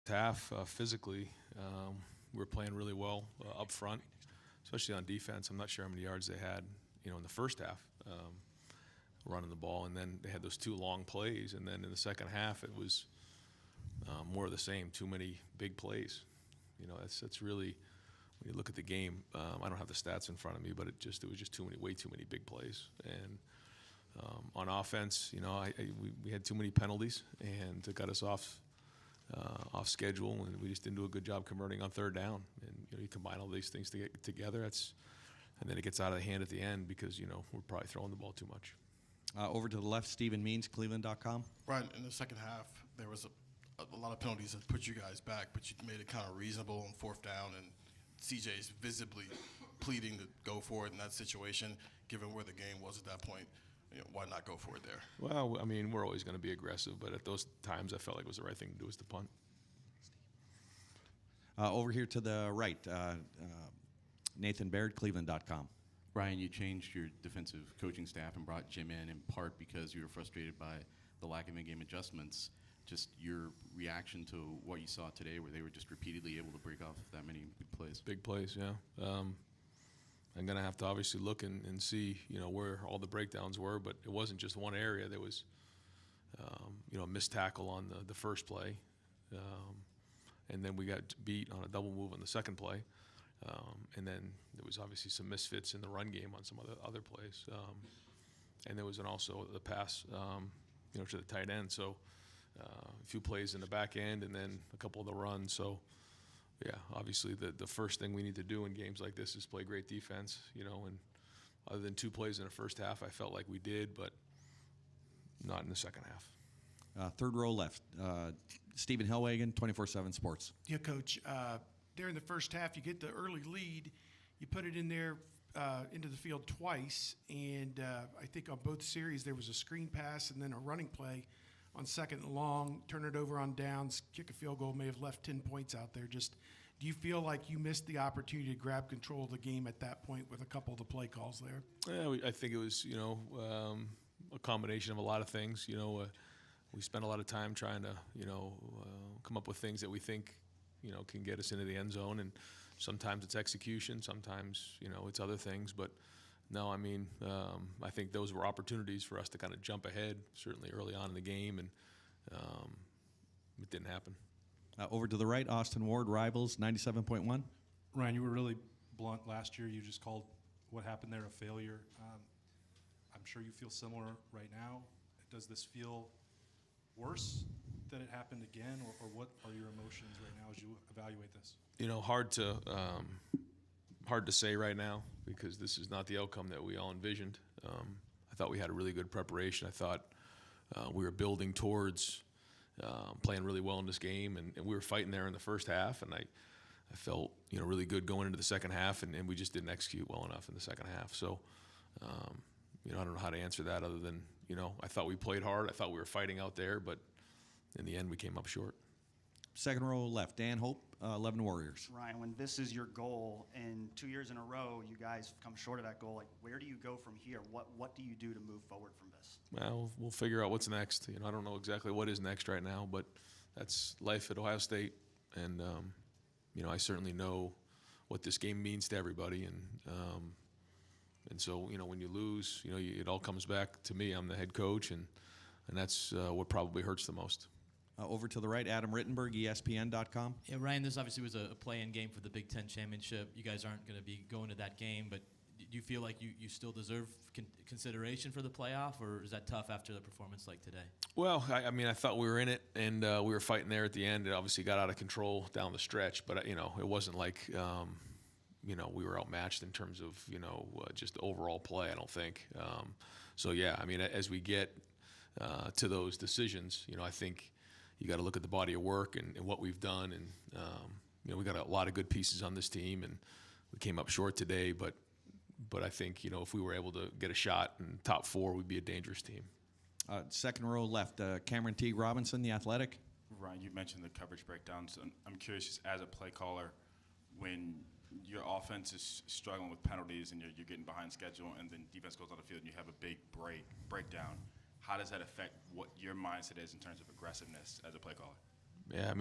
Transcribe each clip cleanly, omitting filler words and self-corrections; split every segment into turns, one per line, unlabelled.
half, physically, we were playing really well up front, especially on defense. I'm not sure how many yards they had, in the first half, running the ball, and then they had those 2 long plays, and then in the second half it was more of the same. Too many big plays. That's really, when you look at the game. I don't have the stats in front of me, but it was just way too many big plays. And on offense, we had too many penalties, and it got us off schedule, and we just didn't do a good job converting on third down. And you combine all these things together, and then it gets out of the hand at the end because we're probably throwing the ball too much.
Over to the left, Stephen Means, Cleveland.com.
Right, in the second half, there was a lot of penalties that put you guys back, but you made it kind of reasonable on fourth down, and CJ's visibly pleading to go for it in that situation, given where the game was at that point. Why not go for it there?
Well, I mean, we're always going to be aggressive, but at those times I felt like it was the right thing to do, was to punt.
Over here to the right, Nathan Baird, Cleveland.com.
Ryan, you changed your defensive coaching staff and brought Jim in part because you were frustrated by the lack of in-game adjustments. Just your reaction to what you saw today, where they were just repeatedly able to break off that many big plays.
Big plays, yeah. I'm going to have to obviously look and see, where all the breakdowns were, but it wasn't just one area. There was, a missed tackle on the first play, and then we got beat on a double move on the second play, and then there was obviously some misfits in the run game on some other plays, and there was also the pass, to the tight end. So a few plays in the back end, and then a couple of the runs. So. Yeah, obviously the first thing we need to do in games like this is play great defense, and other than 2 plays in the first half, I felt like we did, but not in the second half.
Third row left, Stephen Hellwagen, 24/7 Sports.
Yeah, Coach, during the first half, you get the early lead, you put it in there into the field twice, and I think on both series there was a screen pass and then a running play on second and long, turn it over on downs, kick a field goal, may have left 10 points out there. Just, do you feel like you missed the opportunity to grab control of the game at that point with a couple of the play calls there?
Yeah, I think it was, a combination of a lot of things. We spent a lot of time trying to, come up with things that we think, can get us into the end zone. And sometimes it's execution, sometimes, it's other things. But no, I mean, I think those were opportunities for us to kind of jump ahead, certainly early on in the game, and it didn't happen.
Over to the right, Austin Ward, Rivals, 97.1.
Ryan, you were really blunt last year. You just called what happened there a failure. I'm sure you feel similar right now. Does this feel worse that it happened again, or what are your emotions right now as you evaluate this?
Hard to say right now because this is not the outcome that we all envisioned. I thought we had a really good preparation. I thought we were building towards playing really well in this game, and we were fighting there in the first half, and I felt really good going into the second half, and we just didn't execute well enough in the second half. So I don't know how to answer that other than I thought we played hard. I thought we were fighting out there, but in the end we came up short.
Second row left, Dan Hope, 11 Warriors.
Ryan, when this is your goal and 2 years in a row you guys come short of that goal, like where do you go from here? What do you do to move forward from this?
Well, we'll figure out what's next. I don't know exactly what is next right now, but that's life at Ohio State, and I certainly know what this game means to everybody, and so when you lose, it all comes back to me. I'm the head coach, and that's what probably hurts the most.
Over to the right, Adam Rittenberg, ESPN.com.
Yeah, Ryan, this obviously was a play-in game for the Big Ten championship. You guys aren't going to be going to that game, but do you feel like you still deserve consideration for the playoff, or is that tough after the performance like today?
Well, I thought we were in it, and we were fighting there at the end. It obviously got out of control down the stretch, but it wasn't like we were outmatched in terms of just the overall play. I don't think. So yeah, as we get to those decisions, I think you got to look at the body of work and what we've done, and we got a lot of good pieces on this team, and we came up short today, but I think if we were able to get a shot in top 4, we'd be a dangerous team.
Second row left, Cameron T. Robinson, The Athletic.
Ryan, you mentioned the coverage breakdowns. I'm curious, just as a play caller, when your offense is struggling with penalties and you're getting behind schedule, and then defense goes on the field and you have a big breakdown, how does that affect what your mindset is in terms of aggressiveness as a play caller?
Yeah,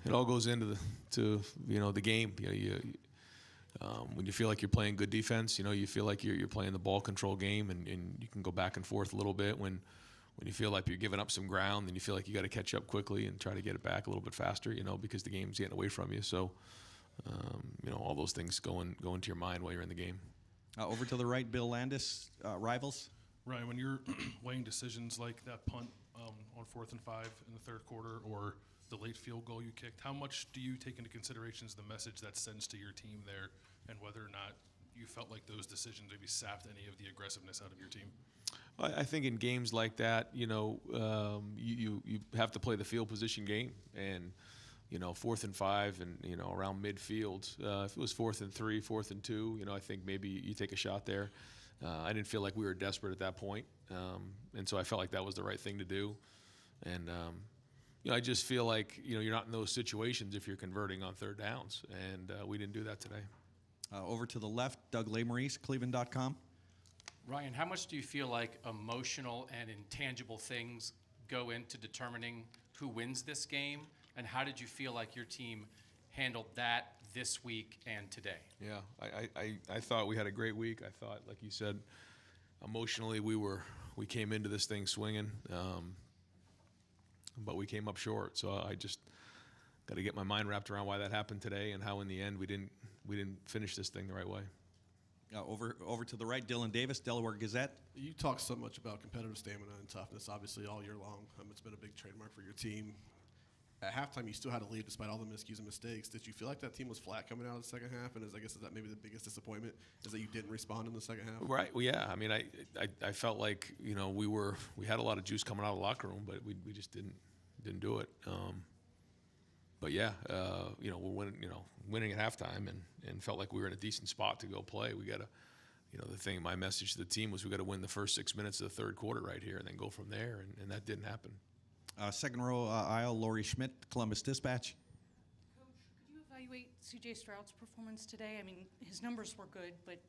it all goes into the game. When you feel like you're playing good defense, you feel like you're playing the ball control game, and you can go back and forth a little bit. When you feel like you're giving up some ground, then you feel like you got to catch up quickly and try to get it back a little bit faster, because the game's getting away from you. So, all those things go into your mind while you're in the game.
Over to the right, Bill Landis, Rivals.
Ryan, when you're weighing decisions like that punt on 4th and 5 in the third quarter, or the late field goal you kicked, how much do you take into consideration the message that sends to your team there, and whether or not you felt like those decisions maybe sapped any of the aggressiveness out of your team?
I think in games like that, you have to play the field position game, and 4th and 5, and around midfield. If it was 4th and 3, 4th and 2, I think maybe you take a shot there. I didn't feel like we were desperate at that point, and so I felt like that was the right thing to do. And I just feel like you're not in those situations if you're converting on third downs, and we didn't do that today.
Over to the left, Doug Lesmaurice, Cleveland.com.
Ryan, how much do you feel like emotional and intangible things go into determining who wins this game, and how did you feel like your team handled that this week and today?
Yeah, I thought we had a great week. I thought, like you said, emotionally we came into this thing swinging, but we came up short. So I just got to get my mind wrapped around why that happened today, and how in the end we didn't finish this thing the right way.
Over to the right, Dylan Davis, Delaware Gazette.
You talk so much about competitive stamina and toughness, obviously, all year long. It's been a big trademark for your team. At halftime, you still had a lead despite all the miscues and mistakes. Did you feel like that team was flat coming out of the second half? And is that maybe the biggest disappointment, is that you didn't respond in the second half?
Right. Well, yeah. I mean, I felt like we had a lot of juice coming out of the locker room, but we just didn't do it. But yeah, we're winning at halftime, and felt like we were in a decent spot to go play. We got to, my message to the team was we got to win the first 6 minutes of the third quarter right here, and then go from there, and that didn't happen.
Second row aisle, Lori Schmidt, Columbus Dispatch.
Coach, could you evaluate C.J. Stroud's performance today? I mean, his numbers were good, but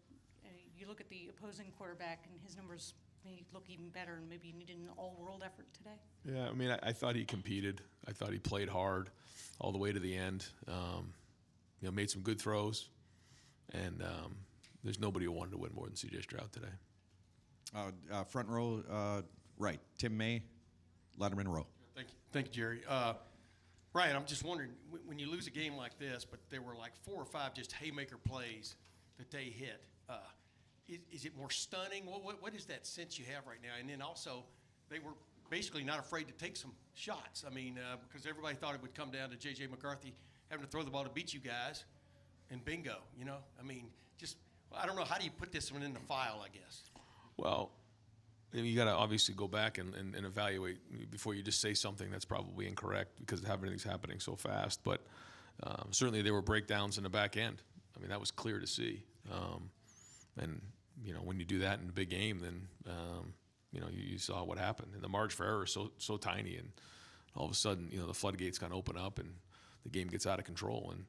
you look at the opposing quarterback, and his numbers may look even better, and maybe you needed an all-world effort today.
Yeah, I mean, I thought he competed. I thought he played hard all the way to the end. Made some good throws, and there's nobody who wanted to win more than C.J. Stroud today.
Front row, right, Tim May, Letterman Row.
Thank you, Jerry. Ryan, I'm just wondering, when you lose a game like this, but there were like 4 or 5 just haymaker plays that they hit, is it more stunning? What is that sense you have right now? And then also, they were basically not afraid to take some shots. I mean, because everybody thought it would come down to J.J. McCarthy having to throw the ball to beat you guys, and bingo, I mean, I don't know, how do you put this one in the file, I guess?
Well, you got to obviously go back and evaluate before you just say something that's probably incorrect, because everything's happening so fast. But certainly there were breakdowns in the back end. I mean, that was clear to see. And when you do that in a big game, then you saw what happened. And the margin for error is so tiny, and all of a sudden the floodgates kind of open up, and the game gets out of control, and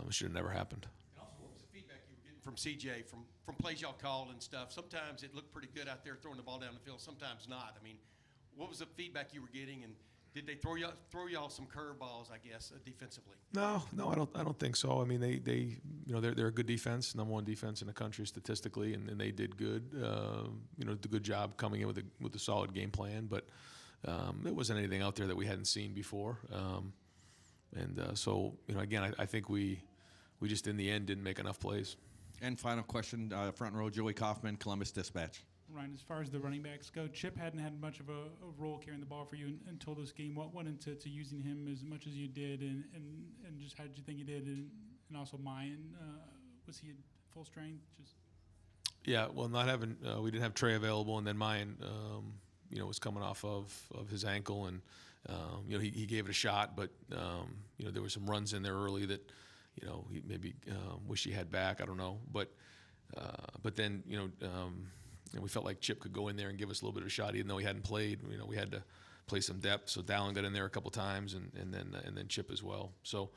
it should have never happened.
And also, what was the feedback you were getting from CJ from plays y'all called and stuff? Sometimes it looked pretty good out there throwing the ball down the field, sometimes not. I mean, what was the feedback you were getting, and did they throw y'all some curveballs, I guess, defensively?
No, I don't think so. I mean, they're a good defense, number 1 defense in the country statistically, and they did good. Did a good job coming in with a solid game plan, but there wasn't anything out there that we hadn't seen before. So again, I think we just in the end didn't make enough plays.
And final question, front row, Joey Kaufman, Columbus Dispatch.
Ryan, as far as the running backs go, Chip hadn't had much of a role carrying the ball for you until this game. What went into using him as much as you did, and just how did you think he did? And also Mayan, was he at full strength?
Yeah, well, not having we didn't have Trey available, and then Mayan, was coming off of his ankle, and he gave it a shot, but there were some runs in there early that he maybe wish he had back. I don't know, but then we felt like Chip could go in there and give us a little bit of a shot, even though he hadn't played. We had to play some depth, so Dallin got in there a couple times, and then Chip as well. So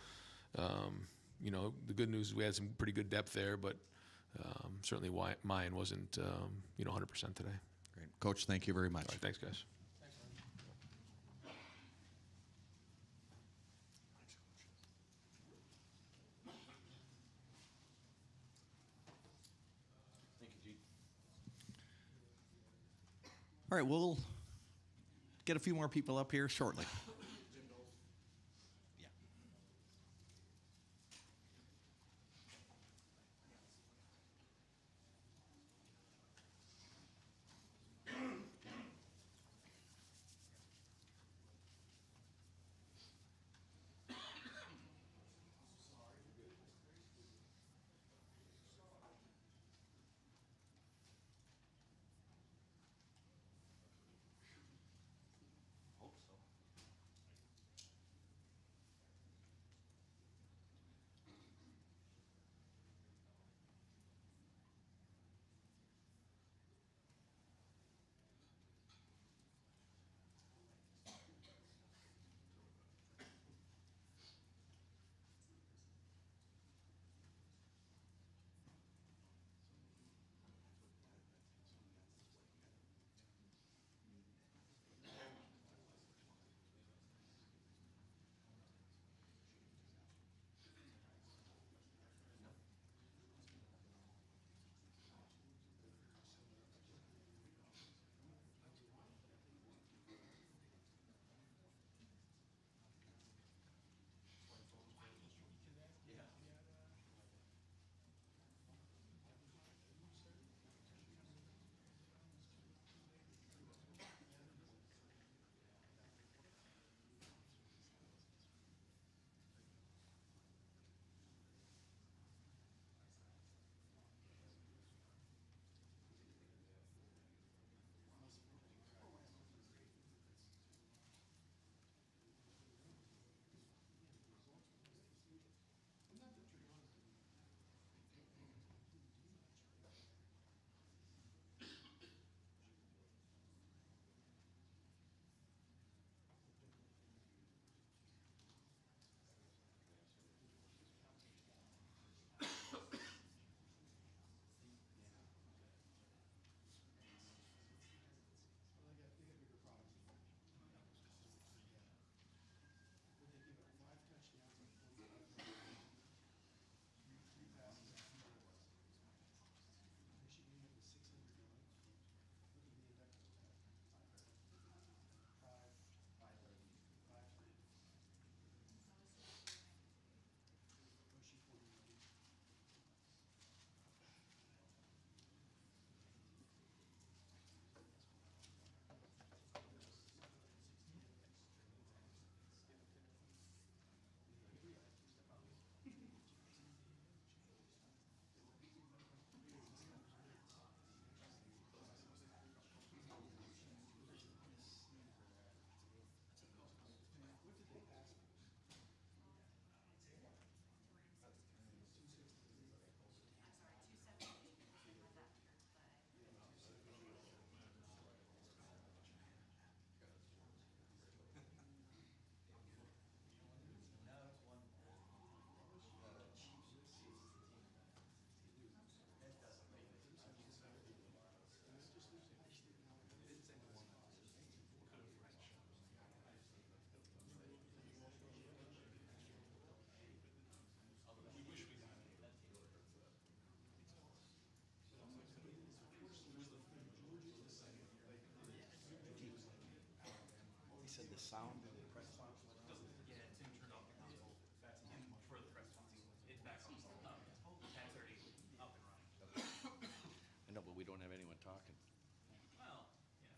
the good news is we had some pretty good depth there, but certainly Mayan wasn't 100% today.
Great, Coach. Thank you very much.
All right, thanks, guys.
All right, we'll get a few more people up here shortly.
He said the sound.
Yeah, Tim turned off the console for the press box. It's back on. 10:30, up and running.
I know, but we don't have anyone talking.
Well, yeah.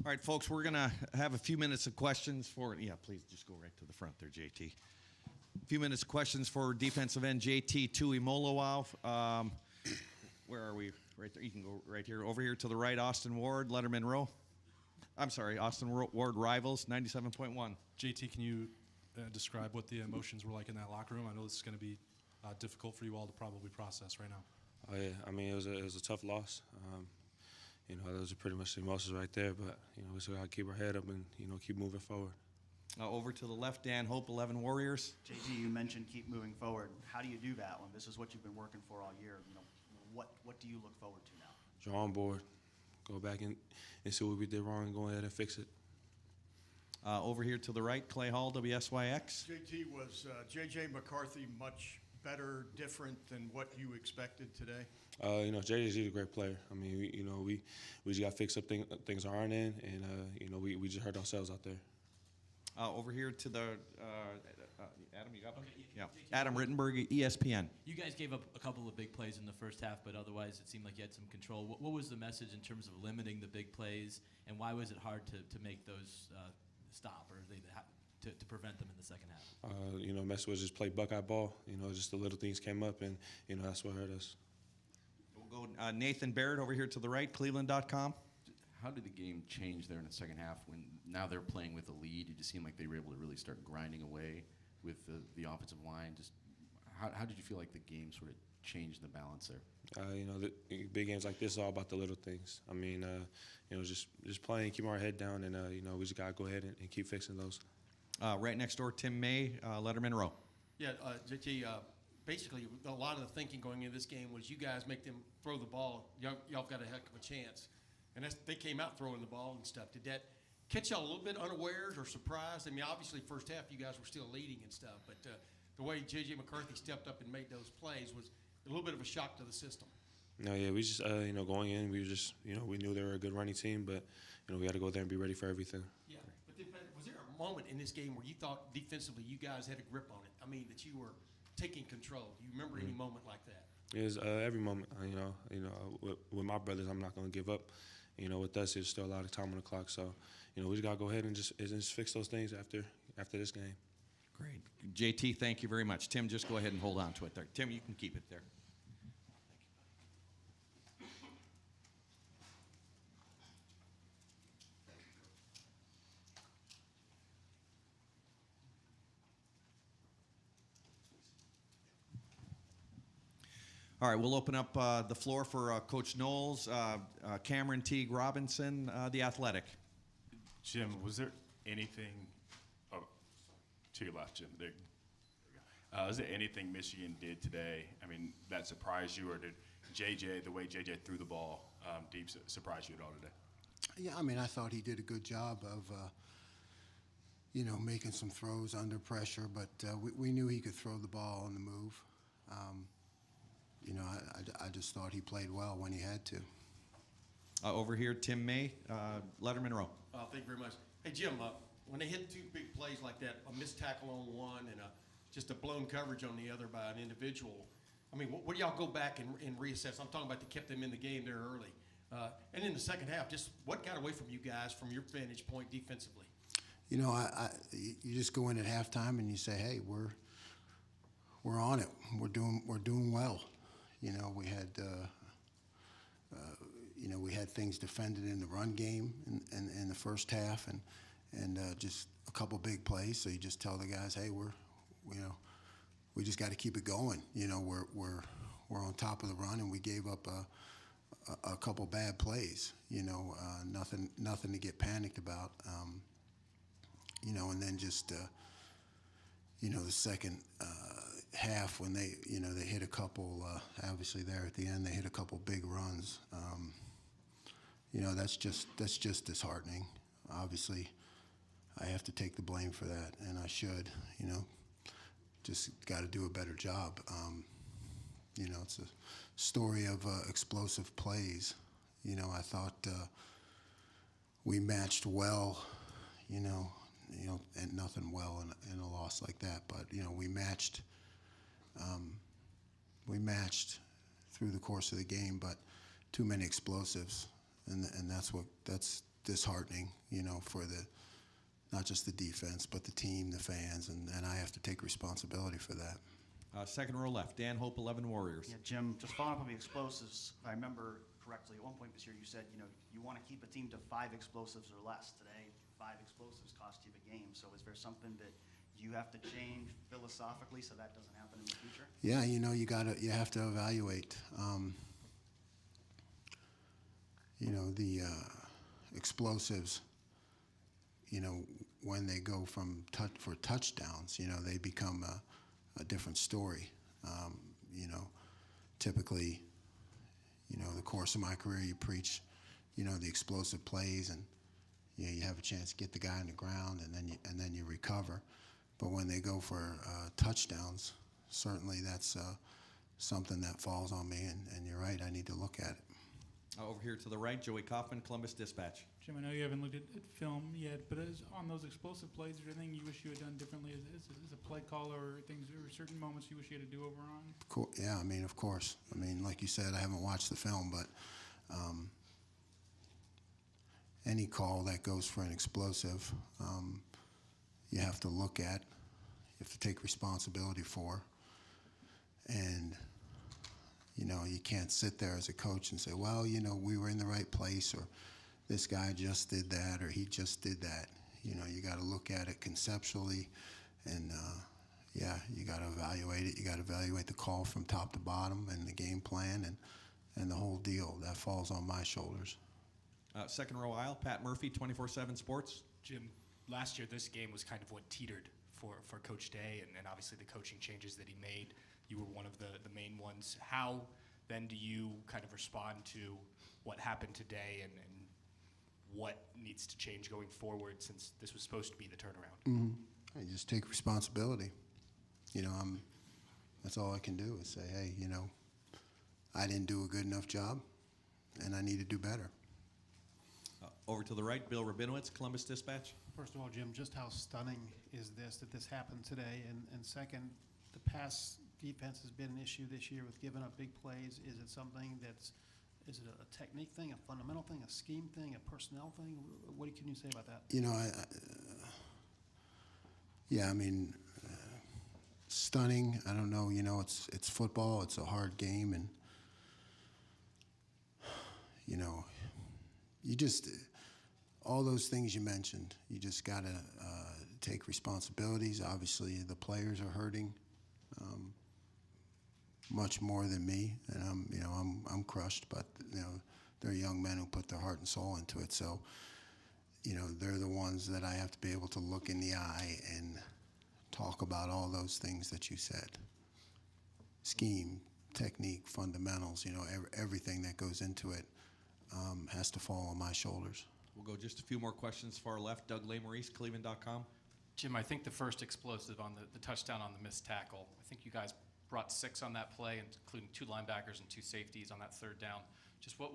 All right, folks, we're going to have a few minutes of questions for, yeah, please just go right to the front there, JT. A few minutes of questions for defensive end JT Tuimoloau. Where are we? Right there. You can go right here. Over here to the right, Austin Ward, Letterman Row. I'm sorry, Austin Ward Rivals, 97.1.
JT, can you describe what the emotions were like in that locker room? I know this is going to be difficult for you all to probably process right now.
Oh yeah, I mean it was a tough loss. You know, those are pretty much the emotions right there. But you know, we still gotta keep our head up and keep moving forward.
Over to the left, Dan Hope, 11 Warriors.
JT, you mentioned keep moving forward. How do you do that when this is what you've been working for all year? What do you look forward to now?
Draw on board, go back and see what we did wrong and go ahead and fix it.
Over here to the right, Clay Hall, WSYX.
JT, was J.J. McCarthy much better, different than what you expected today?
You know, JJ's a great player. I mean, we just got to fix up things on our end, and we just hurt ourselves out there.
Over here to the Adam, you got yeah. Adam Rittenberg, ESPN.
You guys gave up a couple of big plays in the first half, but otherwise it seemed like you had some control. What was the message in terms of limiting the big plays, and why was it hard to make those stop or to prevent them in the second half?
You know, message was just play Buckeye ball. You know, just the little things came up, and that's what hurt us.
We'll go Nathan Barrett over here to the right, Cleveland.com.
How did the game change there in the second half when now they're playing with a lead? It just seemed like they were able to really start grinding away with the offensive line. Just how did you feel like the game sort of changed the balance there?
You know, the big games like this is all about the little things. I mean, you know, just playing, keep our head down, and you know, we just gotta go ahead and keep fixing those.
Right next door, Tim May, Letterman Row.
Yeah, JT, basically a lot of the thinking going into this game was you guys make them throw the ball. Y'all got a heck of a chance. And they came out throwing the ball and stuff. Did that catch y'all a little bit unawares or surprised? I mean, obviously, first half you guys were still leading and stuff, but the way J.J. McCarthy stepped up and made those plays was a little bit of a shock to the system.
No, yeah, we just you know, going in, we were just, you know, we knew they were a good running team, but you know, we had to go there and be ready for everything.
Yeah, but was there a moment in this game where you thought defensively you guys had a grip on it? I mean, that you were taking control. Do you remember any moment like that?
It was every moment. You know, with my brothers, I'm not going to give up. You know, with us, there's still a lot of time on the clock. So, you know, we just got to go ahead and just fix those things after this game.
Great. JT, thank you very much. Tim, just go ahead and hold on to it there. Tim, you can keep it there. All right, we'll open up the floor for Coach Knowles, Cameron Teague Robinson, The Athletic.
Jim, was there anything, to your left, Jim, there you go. Is there anything Michigan did today, I mean, that surprised you, or did the way JJ threw the ball deep surprise you at all today?
Yeah, I mean, I thought he did a good job of, you know, making some throws under pressure, but we knew he could throw the ball on the move. You know, I just thought he played well when he had to.
Over here, Tim May, Letterman Row.
Thank you very much. Hey, Jim, when they hit two big plays like that, a missed tackle on one and just a blown coverage on the other by an individual, I mean, what do y'all go back and reassess? I'm talking about they kept them in the game there early. And in the second half, just what got away from you guys from your vantage point defensively?
You know, you just go in at halftime and you say, hey, we're on it. We're doing well. You know, we had things defended in the run game in the first half, and just a couple big plays. So you just tell the guys, hey, we just got to keep it going. You know, we're on top of the run, and we gave up a couple bad plays. You know, nothing to get panicked about. You know, and then just you know, the second half when they hit a couple, obviously there at the end they hit a couple big runs. You know, that's just disheartening. Obviously, I have to take the blame for that, and I should. You know, just got to do a better job. You know, it's a story of explosive plays. You know, I thought we matched well. You know, and nothing well in a loss like that. But you know, we matched through the course of the game, but too many explosives, and that's disheartening, for not just the defense, but the team, the fans, and I have to take responsibility for that.
Second row left, Dan Hope, 11 Warriors.
Yeah, Jim, just following up on the explosives, if I remember correctly, at one point this year you said, you want to keep a team to 5 explosives or less. Today, 5 explosives cost you the game. So is there something that you have to change philosophically so that doesn't happen in the future?
Yeah, you have to evaluate. The explosives, when they go for touchdowns, they become a different story. Typically, the course of my career, you preach, the explosive plays, and you have a chance to get the guy on the ground, and then you recover. But when they go for touchdowns, certainly that's something that falls on me, and you're right, I need to look at it.
Over here to the right, Joey Kaufman, Columbus Dispatch.
Jim, I know you haven't looked at film yet, but on those explosive plays, is there anything you wish you had done differently as a play caller, or things, or certain moments you wish you had a do-over on?
Yeah, of course. Like you said, I haven't watched the film, but any call that goes for an explosive, you have to look at, you have to take responsibility for, and you can't sit there as a coach and say, well, we were in the right place, or this guy just did that, or he just did that. You got to look at it conceptually, and you got to evaluate it. You got to evaluate the call from top to bottom and the game plan and the whole deal. That falls on my shoulders.
Second row aisle, Pat Murphy, 24/7 Sports.
Jim, last year this game was kind of what teetered for Coach Day, and obviously the coaching changes that he made. You were one of the main ones. How then do you kind of respond to what happened today and what needs to change going forward, since this was supposed to be the turnaround?
I just take responsibility. That's all I can do is say, hey, I didn't do a good enough job, and I need to do better.
Over to the right, Bill Rabinowitz, Columbus Dispatch.
First of all, Jim, just how stunning is this that this happened today? And second, the pass defense has been an issue this year with giving up big plays. Is it something is it a technique thing, a fundamental thing, a scheme thing, a personnel thing? What can you say about that?
Stunning. I don't know. It's football. It's a hard game, and you just all those things you mentioned. You just got to take responsibilities. Obviously, the players are hurting much more than me, and I'm crushed. But they're young men who put their heart and soul into it. So they're the ones that I have to be able to look in the eye and talk about all those things that you said. Scheme, technique, fundamentals. Everything that goes into it has to fall on my shoulders.
We'll go just a few more questions far left. Doug Lesmerises, Cleveland.com.
Jim, I think the first explosive on the touchdown on the missed tackle, I think you guys brought 6 on that play, including 2 linebackers and 2 safeties on that third down. Just what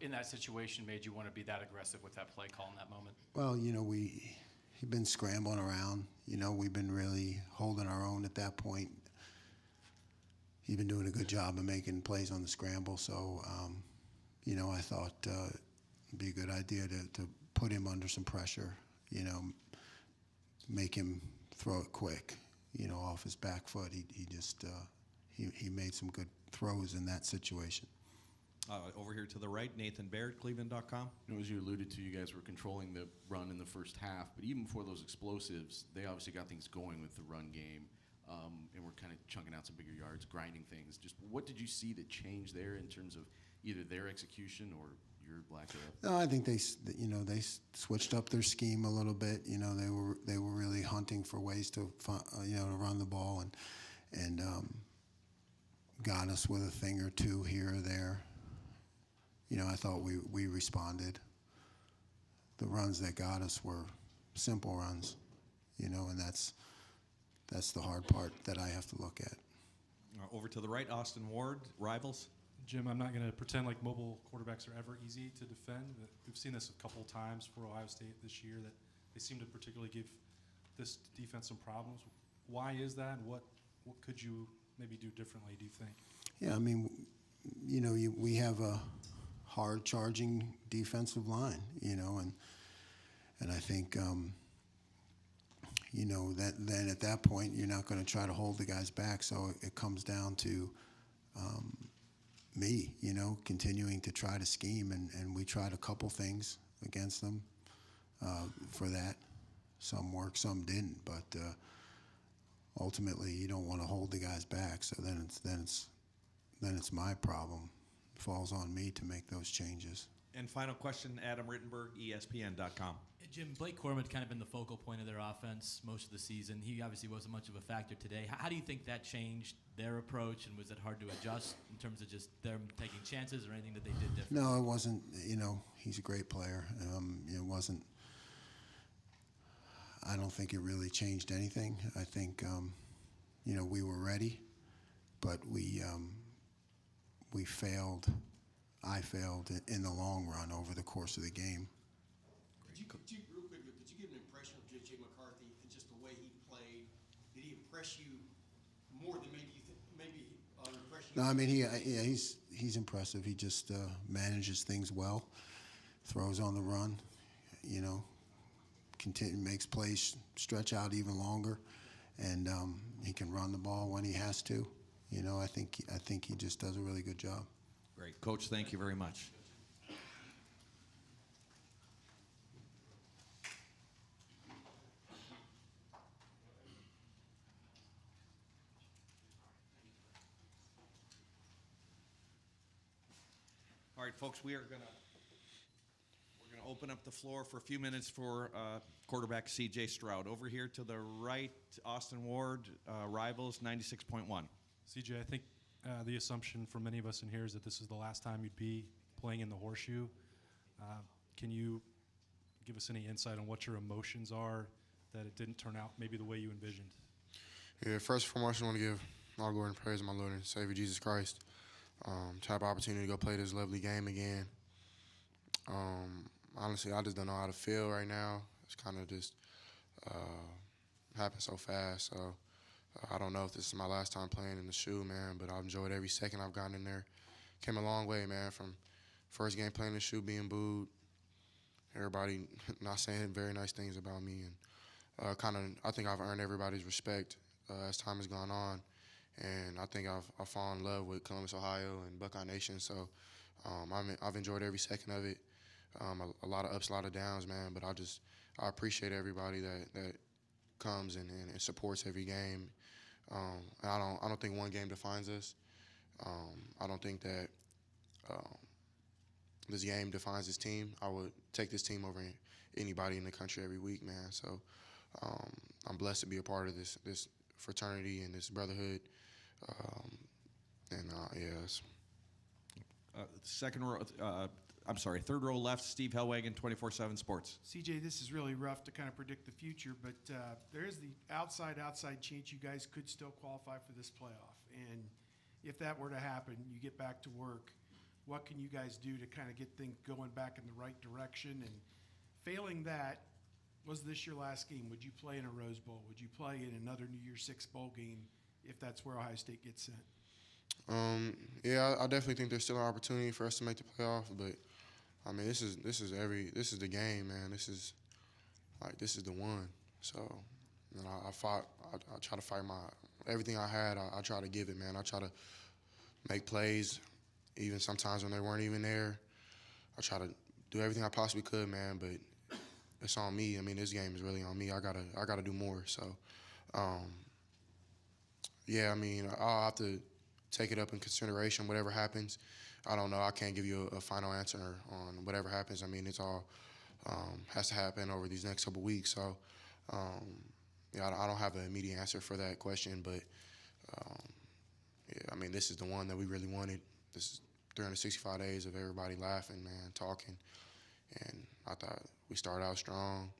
in that situation made you want to be that aggressive with that play call in that moment?
Well, we've been scrambling around. We've been really holding our own at that point. He's been doing a good job of making plays on the scramble. So, I thought it'd be a good idea to put him under some pressure, make him throw it quick, off his back foot. He made some good throws in that situation.
Over here to the right, Nathan Baird, Cleveland.com.
As you alluded to, you guys were controlling the run in the first half, but even before those explosives, they obviously got things going with the run game, and we're kind of chunking out some bigger yards, grinding things. Just what did you see that changed there in terms of either their execution or your lack of?
No, I think they switched up their scheme a little bit. They were really hunting for ways to to run the ball and got us with a thing or two here or there. I thought we responded. The runs that got us were simple runs, and that's the hard part that I have to look at.
Over to the right, Austin Ward, Rivals.
Jim, I'm not going to pretend like mobile quarterbacks are ever easy to defend. But we've seen this a couple of times for Ohio State this year, that they seem to particularly give this defense some problems. Why is that? What could you maybe do differently, do you think?
Yeah, we have a hard charging defensive line, and I think, that then at that point you're not going to try to hold the guys back. So it comes down to me, continuing to try to scheme, and we tried a couple things against them for that. Some worked, some didn't, but ultimately you don't want to hold the guys back. So then it's my problem. It falls on me to make those changes.
And final question, Adam Rittenberg, ESPN.com.
Jim, Blake Corum had kind of been the focal point of their offense most of the season. He obviously wasn't much of a factor today. How do you think that changed their approach, and was it hard to adjust in terms of just them taking chances or anything that they did differently?
No, it wasn't. He's a great player. It wasn't. I don't think it really changed anything. I think, we were ready, but we failed. I failed in the long run over the course of the game.
Could you get an impression of J.J. McCarthy and just the way he played? Did he impress you more than maybe impress you?
No, I mean he's impressive. He just manages things well, throws on the run, makes plays stretch out even longer, and he can run the ball when he has to. I think he just does a really good job.
Great. Coach, thank you very much. All right, folks, we're gonna open up the floor for a few minutes for quarterback C.J. Stroud. Over here to the right, Austin Ward, Rivals 96.1.
CJ, I think the assumption for many of us in here is that this is the last time you'd be playing in the Horseshoe. Can you give us any insight on what your emotions are that it didn't turn out maybe the way you envisioned?
Yeah, first and foremost, I want to give all glory and praise to my Lord and Savior Jesus Christ. To have the opportunity to go play this lovely game again. Honestly, I just don't know how to feel right now. It's kind of just happened so fast. So I don't know if this is my last time playing in the shoe, man, but I've enjoyed every second I've gotten in there. Came a long way, man, from first game playing the shoe, being booed, everybody not saying very nice things about me. And I think I've earned everybody's respect as time has gone on. And I think I've fallen in love with Columbus, Ohio, and Buckeye Nation. So I've enjoyed every second of it. A lot of ups, a lot of downs, man. But I appreciate everybody that comes and supports every game. I don't think one game defines us. I don't think that this game defines this team. I would take this team over anybody in the country every week, man. So I'm blessed to be a part of this fraternity and this brotherhood. Yes.
Third row left, Steve Hellwagen, 24/7 Sports.
CJ, this is really rough to kind of predict the future, but there is the outside chance you guys could still qualify for this playoff. And if that were to happen, you get back to work, what can you guys do to kind of get things going back in the right direction? And failing that, was this your last game? Would you play in a Rose Bowl? Would you play in another New Year's Six bowl game if that's where Ohio State gets sent?
Yeah, I definitely think there's still an opportunity for us to make the playoff, but I mean, this is the game, man. This is the one. So, I try to fight everything I had. I try to give it, man. I try to make plays, even sometimes when they weren't even there. I try to do everything I possibly could, man. But it's on me. I mean, this game is really on me. I gotta do more. So, yeah. I mean, I'll have to take it up in consideration. Whatever happens, I don't know. I can't give you a final answer on whatever happens. I mean, it's all has to happen over these next couple weeks. So, yeah, I don't have an immediate answer for that question. But, yeah, I mean, this is the one that we really wanted. This is 365 days of everybody laughing, man, talking. And I thought we started out strong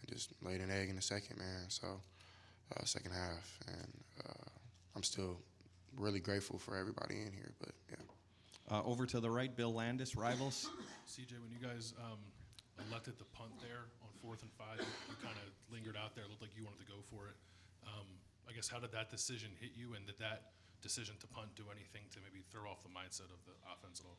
and just laid an egg in the second, man. So, second half. And I'm still really grateful for everybody in here. But, yeah.
Over to the right, Bill Landis, Rivals.
CJ, when you guys elected the punt there on 4th and 5, you kind of lingered out there. It looked like you wanted to go for it. I guess how did that decision hit you, and did that decision to punt do anything to maybe throw off the mindset of the offense at all?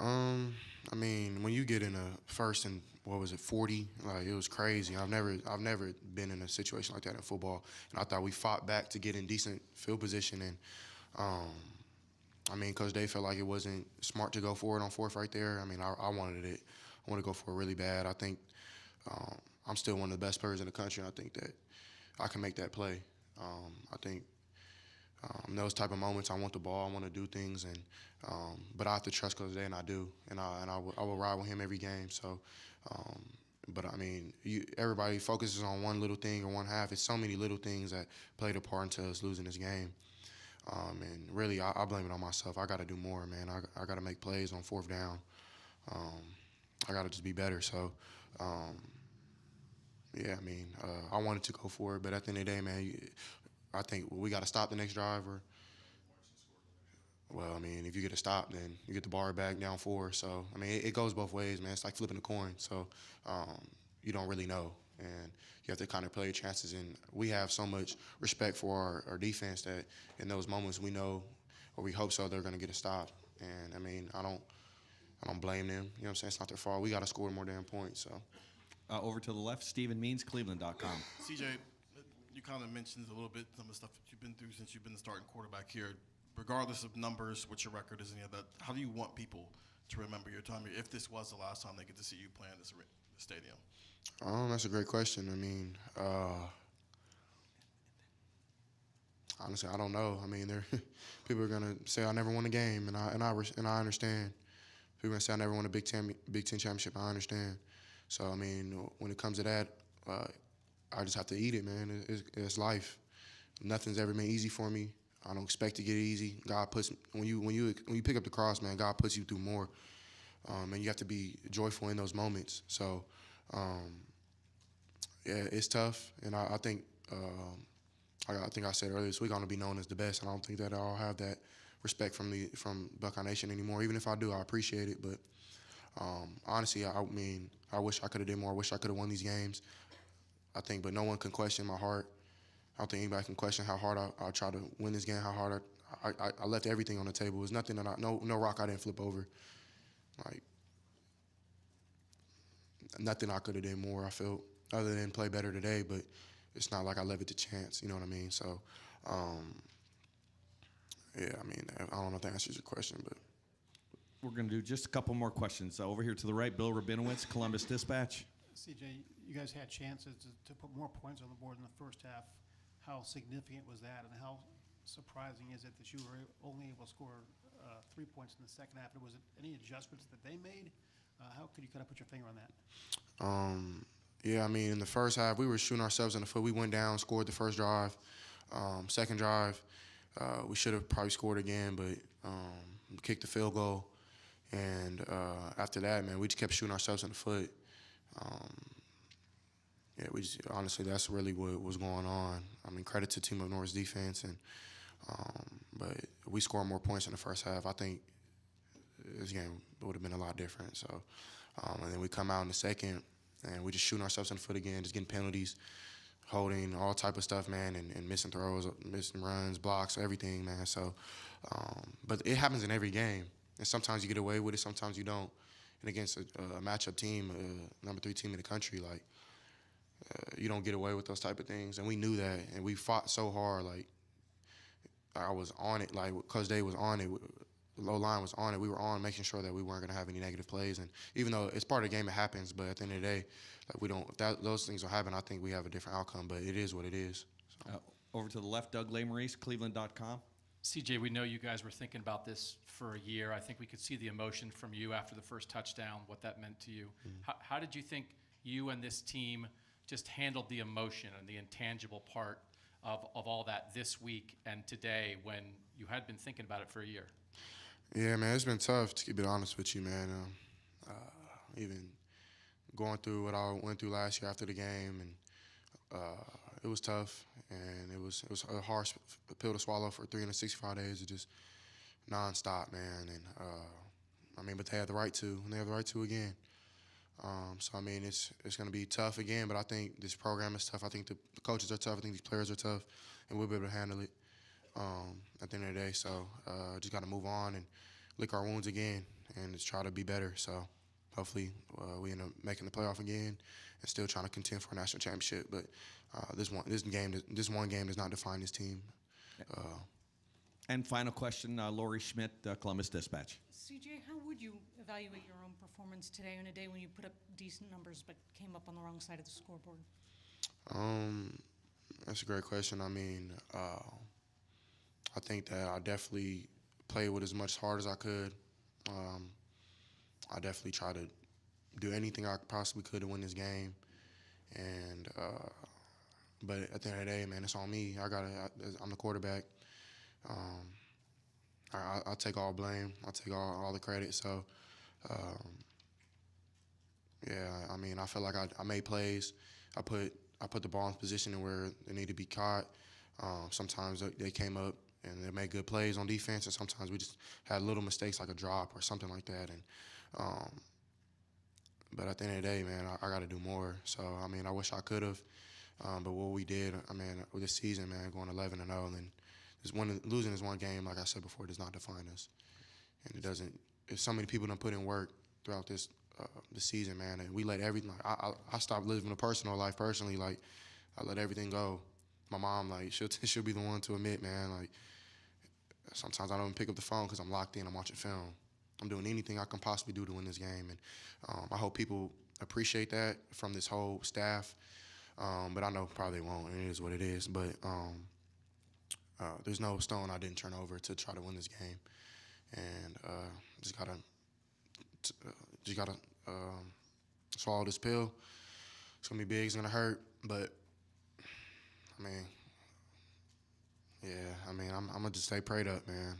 I mean, when you get in a first and what was it, 40, like it was crazy. I've never been in a situation like that in football, and I thought we fought back to get in decent field position. And I mean, Coach Day felt like it wasn't smart to go for it on fourth right there. I mean, I wanted it. I want to go for it really bad. I think I'm still one of the best players in the country, and I think that I can make that play. I think those type of moments, I want the ball, I want to do things, and but I have to trust Coach Day, and I do, and I will ride with him every game. So, but I mean, everybody focuses on one little thing or one half. It's so many little things that played a part into us losing this game. And really, I blame it on myself. I got to do more, man. I got to make plays on fourth down. I got to just be better. So, yeah, I mean, I wanted to go for it, but at the end of the day, man, I think we got to stop the next drive. Well, I mean, if you get a stop, then you get the bar back down 4. So, I mean, it goes both ways, man. It's like flipping a coin. So, you don't really know. And you have to kind of play your chances. And we have so much respect for our defense that in those moments we know, or we hope so, they're going to get a stop. And, I mean, I don't blame them. You know what I'm saying? It's not their fault. We got to score more damn points. So,
over to the left, Stephen Means, Cleveland.com.
CJ, you kind of mentioned a little bit some of the stuff that you've been through since you've been the starting quarterback here. Regardless of numbers, what your record is, any of that, how do you want people to remember your time here if this was the last time they get to see you play in this stadium?
That's a great question. I mean, honestly, I don't know. I mean, people are gonna say I never won a game, and I understand. People are gonna say I never won a Big Ten championship. I understand. So I mean, when it comes to that, I just have to eat it, man. It's life. Nothing's ever been easy for me. I don't expect to get easy. God puts when you pick up the cross, man. God puts you through more, and you have to be joyful in those moments. So, yeah, it's tough, and I think I said earlier this week I'm gonna be known as the best, and I don't think that I'll have that respect from Buckeye Nation anymore. Even if I do, I appreciate it, but honestly, I mean, I wish I could have did more. I wish I could have won these games. I think, but no one can question my heart. I don't think anybody can question how hard I tried to win this game, how hard I left everything on the table. It was nothing that no rock I didn't flip over. Like, nothing I could have done more, I felt, other than play better today, but it's not like I left it to chance, you know what I mean? So, yeah, I mean, I don't know if that answers your question, but.
We're going to do just a couple more questions. Over here to the right, Bill Rabinowitz, Columbus Dispatch.
CJ, you guys had chances to put more points on the board in the first half. How significant was that, and how surprising is it that you were only able to score 3 points in the second half? And was it any adjustments that they made? How could you kind of put your finger on that?
Yeah, I mean, in the first half, we were shooting ourselves in the foot. We went down, scored the first drive. Second drive, we should have probably scored again, but we kicked the field goal. And after that, man, we just kept shooting ourselves in the foot. Yeah, honestly, that's really what was going on. I mean, credit to Team of North's defense, but we scored more points in the first half. I think this game would have been a lot different. So, and then we come out in the second, and we just shooting ourselves in the foot again, just getting penalties, holding, all type of stuff, man, and missing throws, missing runs, blocks, everything, man. So, but it happens in every game, and sometimes you get away with it, sometimes you don't. And against a matchup team, number 3 team in the country, like, you don't get away with those type of things, and we knew that, and we fought so hard. Like, I was on it, like Coach Day was on it, the low line was on it. We were on making sure that we weren't going to have any negative plays, and even though it's part of the game, it happens. But at the end of the day, like, we don't. If those things don't happen, I think we have a different outcome. But it is what it is. So.
Over to the left, Doug Lesmerises, Cleveland.com.
CJ, we know you guys were thinking about this for a year. I think we could see the emotion from you after the first touchdown, what that meant to you. How did you think you and this team just handled the emotion and the intangible part of all that this week and today when you had been thinking about it for a year?
Yeah, man, it's been tough, to be honest with you, man. Even going through what I went through last year after the game, and it was tough, and it was a harsh pill to swallow for 365 days of just nonstop, man. And I mean, but they had the right to, and they have the right to again. So I mean, it's going to be tough again, but I think this program is tough. I think the coaches are tough. I think these players are tough, and we'll be able to handle it at the end of the day. So just got to move on and lick our wounds again and just try to be better. So hopefully we end up making the playoff again and still trying to contend for a national championship. But this one game does not define this team.
And final question, Lori Schmidt, Columbus Dispatch.
CJ, how would you evaluate your own performance today on a day when you put up decent numbers but came up on the wrong side of the scoreboard?
That's a great question. I mean, I think that I definitely played with as much heart as I could. I definitely tried to do anything I possibly could to win this game. And but at the end of the day, man, it's on me. I'm the quarterback. I take all blame. I take all the credit. So, yeah, I mean, I feel like I made plays. I put the ball in position where they need to be caught. Sometimes they came up and they made good plays on defense, and sometimes we just had little mistakes like a drop or something like that. And but at the end of the day, man, I got to do more. So, I mean, I wish I could have. But what we did, I mean, with this season, man, going 11-0, and losing this one game, like I said before, does not define us. And it doesn't. If so many people done put in work throughout this season, man, and we let everything. Like, I stopped living a personal life personally. Like, I let everything go. My mom, like, she'll be the one to admit, man. Like, sometimes I don't even pick up the phone because I'm locked in. I'm watching film. I'm doing anything I can possibly do to win this game, and I hope people appreciate that from this whole staff. But I know probably they won't, and it is what it is. But there's no stone I didn't turn over to try to win this game, and just gotta swallow this pill. It's gonna be big. It's gonna hurt, but I mean, yeah. I mean, I'm gonna just stay prayed up, man.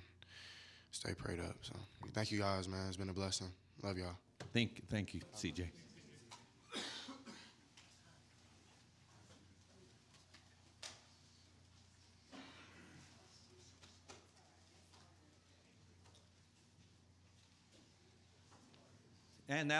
Stay prayed up. So thank you guys, man. It's been a blessing. Love y'all.
Thank you, CJ. And that